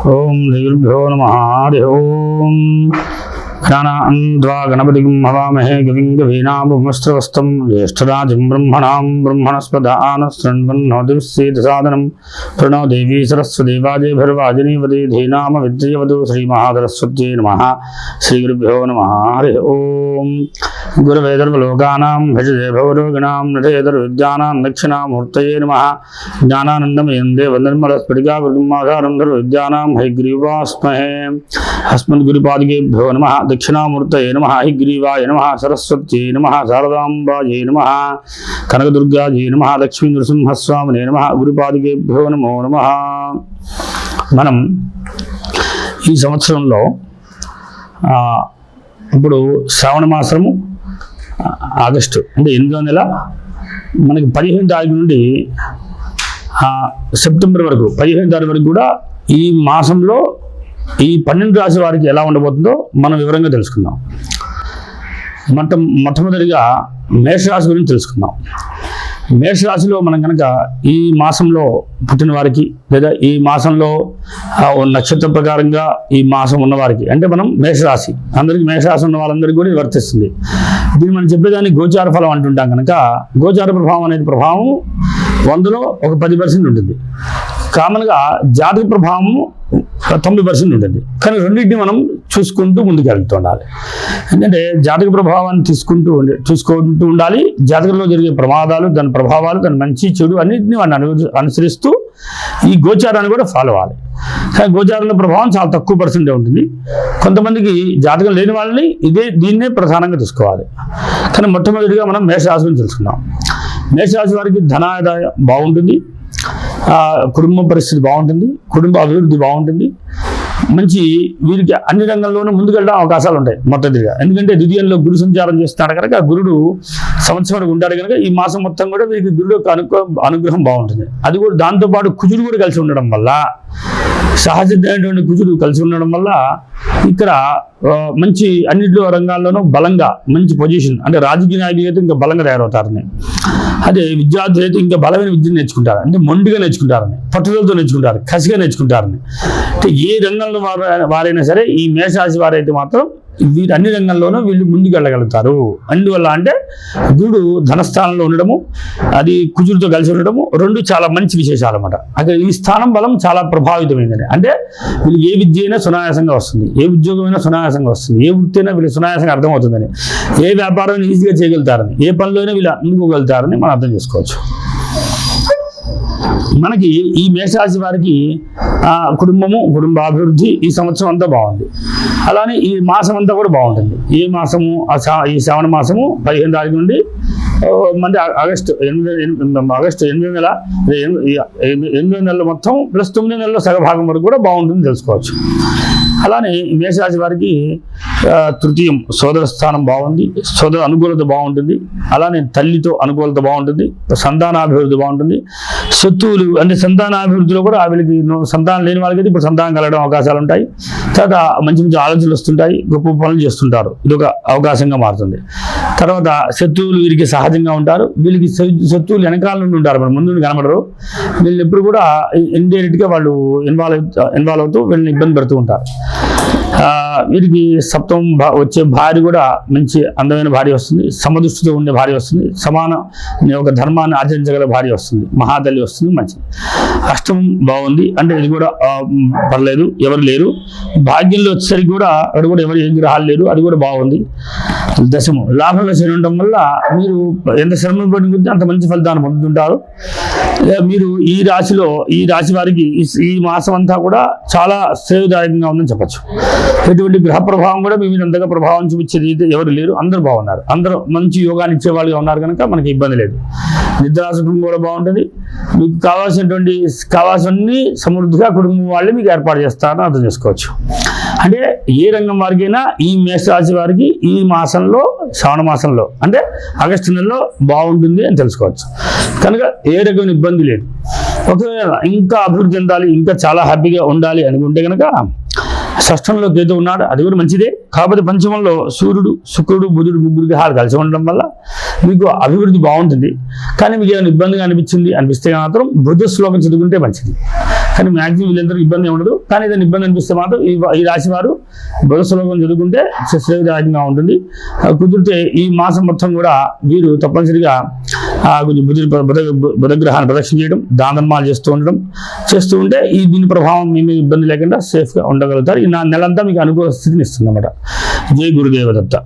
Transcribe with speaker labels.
Speaker 1: ఓం శ్రీగురుభ్యో నమః. హరి ఓం. జ్ఞానాన్వా గణపతిం హవామహే కవిం కవీనాముపమస్త్రవస్తం జ్యేష్ఠరాజం బ్రహ్మణాం బ్రహ్మణస్పదానశృణ్వన్నోతిసేదసాదనం ప్రణో దేవీ సరస్వతి వాజేభిర్వాజినీవతి ధీనామ విద్యవతు శ్రీమహాసరస్వత్యై నమః. శ్రీగురుభ్యో నమః. హరి ఓం. గురవే సర్వలోకానాం భజతే భవరోగిణాం నటేతర్విద్యానాం దక్షిణామూర్తయే నమః. జ్ఞానానందమయం దేవనిర్మలస్ఫటికాకృతిమాధారం సర్వవిద్యానాం హయగ్రీవాస్మహే. అస్మద్గురుపాదికేభ్యో నమః. దక్షిణామూర్తయే నమః. హయగ్రీవాయ నమః. సరస్వత్యై నమః. శారదాంబాయై నమః. కనకదుర్గాయై నమః. లక్ష్మీ నృసింహస్వామినే నమః. గురుపాదికేభ్యో నమో నమః. మనం ఈ సంవత్సరంలో ఇప్పుడు శ్రావణ మాసము ఆగస్టు అంటే 8వ నెల మనకి 15వ తారీఖు నుండి సెప్టెంబర్ వరకు 15వ తారీఖు వరకు కూడా ఈ మాసంలో ఈ 12 రాశి వారికి ఎలా ఉండబోతుందో మనం వివరంగా తెలుసుకుందాం. మొట్టమొదటిగా మేషరాశి గురించి తెలుసుకుందాం. మేషరాశిలో మనం కనుక ఈ మాసంలో పుట్టిన వారికి లేదా ఈ మాసంలో నక్షత్ర ప్రకారంగా ఈ మాసం ఉన్నవారికి అంటే మనం మేషరాశి అందరికీ మేషరాశి ఉన్న వాళ్ళందరికీ కూడా ఇది వర్తిస్తుంది. దీన్ని మనం చెప్పేదాన్ని గోచార ఫలం అంటుంటాం కనుక గోచార ప్రభావం అనేది ప్రభావం 100లో ఒక 10% ఉంటుంది. కామన్గా జాతక ప్రభావము 90% ఉంటుంది. కానీ రెండింటిని మనం చూసుకుంటూ ముందుకు వెళ్తుండాలి. ఎందుకంటే జాతక ప్రభావాన్ని చూసుకుంటూ ఉండాలి. జాతకంలో జరిగే ప్రమాదాలు, దాని ప్రభావాలు, దాని మంచి చెడు అన్నింటినీ వాడిని అనుసరిస్తూ ఈ గోచారాన్ని కూడా ఫాలో అవ్వాలి. కానీ గోచారంలో ప్రభావం చాలా తక్కువ % ఉంటుంది. కొంతమందికి జాతకం లేని వాళ్ళని దీన్నే ప్రధానంగా తీసుకోవాలి. కానీ మొట్టమొదటిగా మనం మేషరాశి గురించి తెలుసుకుందాం. మేషరాశి వారికి ధనాదాయం బాగుంటుంది, కుటుంబ పరిస్థితి బాగుంటుంది, కుటుంబ అభివృద్ధి బాగుంటుంది, మంచి వీరికి అన్ని రంగంలోనూ ముందుకెళ్ళడం అవకాశాలు ఉంటాయి మొదటిగా. ఎందుకంటే ద్వితీయంలో గురు సంచారం చేస్తున్నాడు కనుక గురుడు సంవత్సరం ఉంటాడు కనుక ఈ మాసం మొత్తం కూడా వీరికి గురుడు యొక్క అనుగ్రహం బాగుంటుంది. అది కూడా దాంతోపాటు కుజుడు కూడా కలిసి ఉండడం వల్ల, సహజమైనటువంటి కుజుడు కలిసి ఉండడం వల్ల ఇక్కడ మంచి అన్నింటిలో రంగాల్లోనూ బలంగా మంచి పొజిషన్ అంటే రాజకీయ నాయకులు అయితే ఇంకా బలంగా తయారవుతారని, అదే విద్యార్థులు అయితే ఇంకా బలమైన విద్యను నేర్చుకుంటారు, అంటే మొండిగా నేర్చుకుంటారని, పట్టుదలతో నేర్చుకుంటారు, కసిగా నేర్చుకుంటారని. అంటే ఏ రంగంలో వారైనా సరే ఈ మేషరాశి వారైతే మాత్రం వీరు అన్ని రంగంలోనూ వీళ్ళు ముందుకు వెళ్ళగలుగుతారు. అందువల్ల అంటే గురుడు ధనస్థానంలో ఉండడము, అది కుజుడితో కలిసి ఉండడము రెండు చాలా మంచి విశేషాలు అన్నమాట. అక్కడ ఈ స్థానం బలం చాలా ప్రభావితమైందని. అంటే వీళ్ళు ఏ విద్య అయినా సునాయాసంగా వస్తుంది, ఏ ఉద్యోగమైనా సునాయాసంగా వస్తుంది, ఏ వృత్తి అయినా వీళ్ళు సునాయాసంగా అర్థమవుతుందని, ఏ వ్యాపారం ఈజీగా చేయగలుగుతారని, ఏ పనిలో అయినా వీళ్ళు అందుకోగలుగుతారని మనం అర్థం చేసుకోవచ్చు. మనకి ఈ మేషరాశి వారికి కుటుంబము, కుటుంబ అభివృద్ధి ఈ సంవత్సరం అంతా బాగుంది. అలానే ఈ మాసం అంతా కూడా బాగుంటుంది. ఈ మాసము ఈ శ్రావణ మాసము 15వ తారీఖు నుండి అంటే ఆగస్టు 8వ నెల 8వ నెలలో మొత్తం ప్లస్ 9వ నెలలో సగభాగం వరకు కూడా బాగుంటుంది తెలుసుకోవచ్చు. అలానే మేషరాశి వారికి తృతీయం సోదర స్థానం బాగుంది, సోదర అనుకూలత బాగుంటుంది. అలానే తల్లితో అనుకూలత బాగుంటుంది, సంతానాభివృద్ధి బాగుంటుంది. శత్రువులు అంటే సంతానాభివృద్ధిలో కూడా వీళ్ళకి సంతానం లేని వాళ్ళకి ఇప్పుడు సంతానం కలగడం అవకాశాలు ఉంటాయి. తర్వాత మంచి మంచి ఆలోచనలు వస్తుంటాయి, గొప్ప పనులు చేస్తుంటారు, ఇదొక అవకాశంగా మారుతుంది. తర్వాత శత్రువులు వీరికి సహజంగా ఉంటారు. వీళ్ళకి శత్రువులు వెనకాల నుండి ఉంటారు, మన ముందు కనబడరు. వీళ్ళని ఎప్పుడు కూడా ఇండైరెక్ట్గా వాళ్ళు ఇన్వాల్వ్ అవుతూ వీళ్ళని ఇబ్బంది పెడుతూ ఉంటారు. వీరికి సప్తం వచ్చే భార్య కూడా మంచి అందమైన భార్య వస్తుంది, సమదృష్టితో ఉండే భార్య వస్తుంది, సమాన ఒక ధర్మాన్ని ఆచరించగల భార్య వస్తుంది, మహాతల్లి వస్తుంది, మంచిది. అష్టమం బాగుంది, అంటే ఇది కూడా పర్లేదు, ఎవరు లేరు. భాగ్యంలో వచ్చేసరికి కూడా అక్కడ కూడా ఎవరు ఏ గ్రహాలు లేరు, అది కూడా బాగుంది. దశము లాభంలో శని ఉండడం వల్ల మీరు ఎంత శ్రమ పడిన కొద్దీ అంత మంచి ఫలితాన్ని పొందుతుంటారు. మీరు ఈ రాశి వారికి ఈ మాసం అంతా కూడా చాలా శ్రేయదాయకంగా ఉందని చెప్పచ్చు. ఎటువంటి గ్రహ ప్రభావం కూడా మీ మీద అంతగా ప్రభావం చూపించేది ఎవరు లేరు, అందరూ బాగున్నారు. అందరూ మంచి యోగాన్ని ఇచ్చే వాళ్ళుగా ఉన్నారు కనుక మనకి ఇబ్బంది లేదు. నిద్రాసుఖం కూడా బాగుంటుంది. మీకు కావాల్సినవన్నీ సమృద్ధిగా కుటుంబం వాళ్ళే మీకు ఏర్పాటు చేస్తారని అర్థం చేసుకోవచ్చు. అంటే ఏ రంగం వారికైనా ఈ మేషరాశి వారికి ఈ మాసంలో శ్రావణ మాసంలో అంటే ఆగస్టు నెలలో బాగుంటుంది అని తెలుసుకోవచ్చు. కనుక ఏ రకమైన ఇబ్బంది లేదు. ఒకవేళ ఇంకా అభివృద్ధి చెందాలి, ఇంకా చాలా హ్యాపీగా ఉండాలి అనుకుంటే కనుక షష్ఠంలో కేతు ఉన్నాడు, అది కూడా మంచిదే. కాకపోతే పంచమంలో సూర్యుడు, శుక్రుడు, బుధుడు ముగ్గురు గ్రహాలు కలిసి ఉండడం వల్ల మీకు అభివృద్ధి బాగుంటుంది. కానీ మీకు ఏమైనా ఇబ్బందిగా అనిపిస్తే మాత్రం బుధ శ్లోకం చదువుకుంటే మంచిది. కానీ మ్యాక్సిమం వీళ్ళందరికీ ఇబ్బంది ఉండదు. కానీ ఏదైనా ఇబ్బంది అనిపిస్తే మాత్రం ఈ రాశి వారు బుధ శ్లోకం చదువుకుంటే శ్రేయదాయకంగా ఉంటుంది. కుదిరితే ఈ మాసం మొత్తం కూడా వీరు తప్పనిసరిగా కొంచెం బుధగ్రహాన్ని ప్రదక్షిణ చేయడం, దాన ధర్మాలు చేస్తూ ఉంటే దీని ప్రభావం మీ మీద ఇబ్బంది లేకుండా సేఫ్గా ఉండగలుగుతారు. ఈ నెలంతా మీకు అనుకూల స్థితిని ఇస్తుంది అన్నమాట. జై గురుదేవ దత్త.